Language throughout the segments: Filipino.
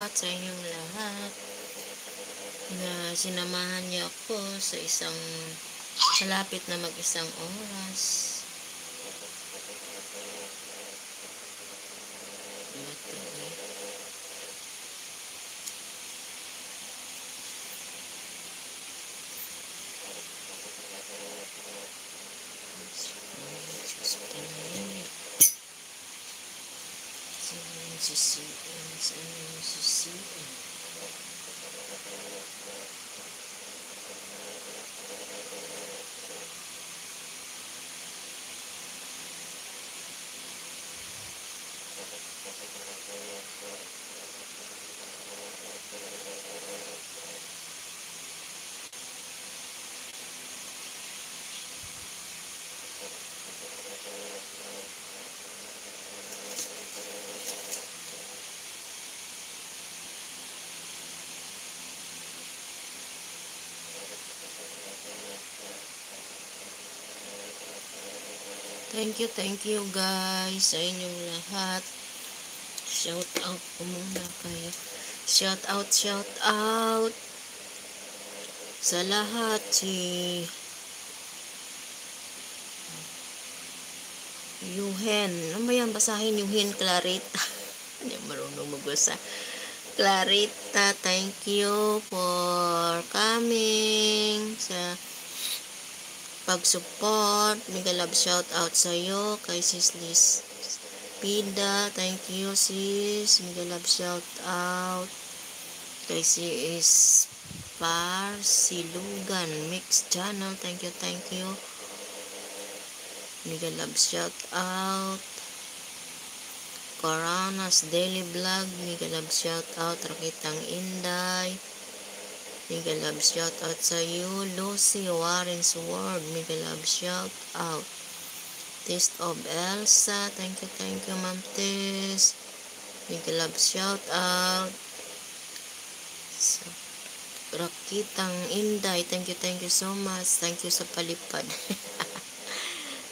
salamat sa inyong lahat na sinamahan niyo ako sa malapit na mag-isang oras. Thank you guys sa inyong lahat. Shout out po muna kayo. Shout out sa lahat. Si Yuhen. Ano ba yan? Basahin Yuhen Clarita. Hindi marunong magbasa. Clarita, thank you for coming sa pag-support. Mega love shout out sa iyo kay Sis Liz Pida. Thank you sis. Mega love shout out kay Sis Silugan Mix Channel. Thank you. Mega love shout out Coronas Daily Vlog. Mega love shout out Rakitang Inday. Mega love shout out sa iyo Lucy Warren's World. Mega love shout out Taste of Elsa. Thank you Ma'am Tess. Mega love shout out sa Rakitang Inday. Thank you so much. Thank you sa palipad.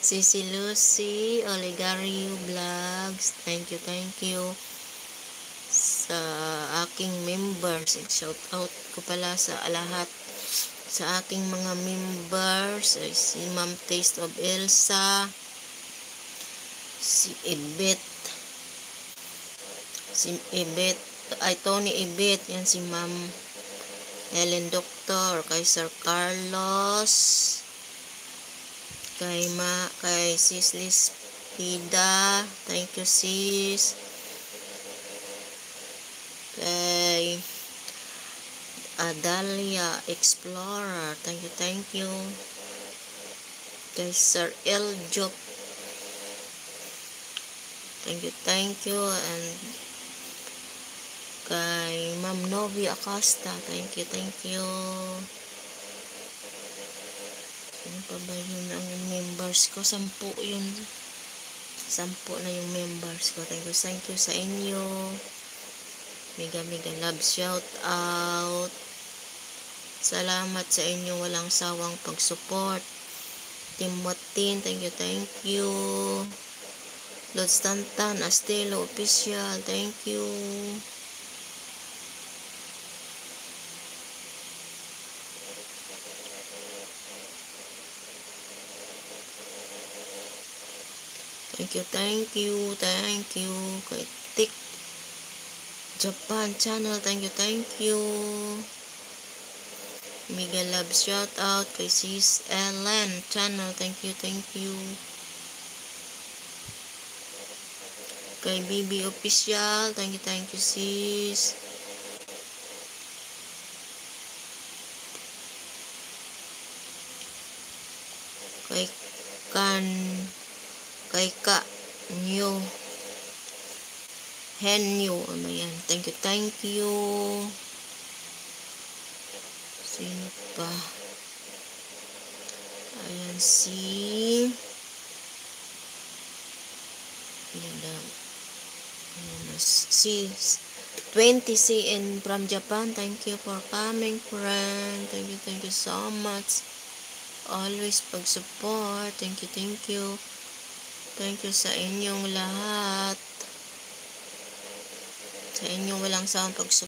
Sisi Lucy Oligario Vlogs. Thank you sa aking members. Shout out ko pala sa lahat sa aking mga members. Ay, si Ma'am Taste of Elsa, si Ibet, ay Tony Ibet, yan si Ma'am Helen Doctor, kay Sir Carlos, kay Sis Liz Pida. Thank you sis. Kay Adalia Explorer. Thank you. Kay Sir Eljop. Thank you. And kay Ma'am Novi Acosta. Thank you. Ano pa ba yun ang members ko? 10 yun. 10 na yung members ko. Thank you sa inyo. Mega love shout out. Salamat sa inyong walang sawang pag-support. Timotin, thank you. Lods Tantan Astelo Official, thank you. Thank you. Kay Tik Japan Channel, thank you. Mega love shout out kay Sis Ellen Channel, thank you. Kay BB Official, thank you sis. Kay Ka New Henyo, ano yan? Thank you. Sino pa? Ayan si 20 CN from Japan. Thank you for coming, friend. Thank you so much. Always pag-support. Thank you. Thank you sa inyong lahat. Sa inyong walang sawang pag-support.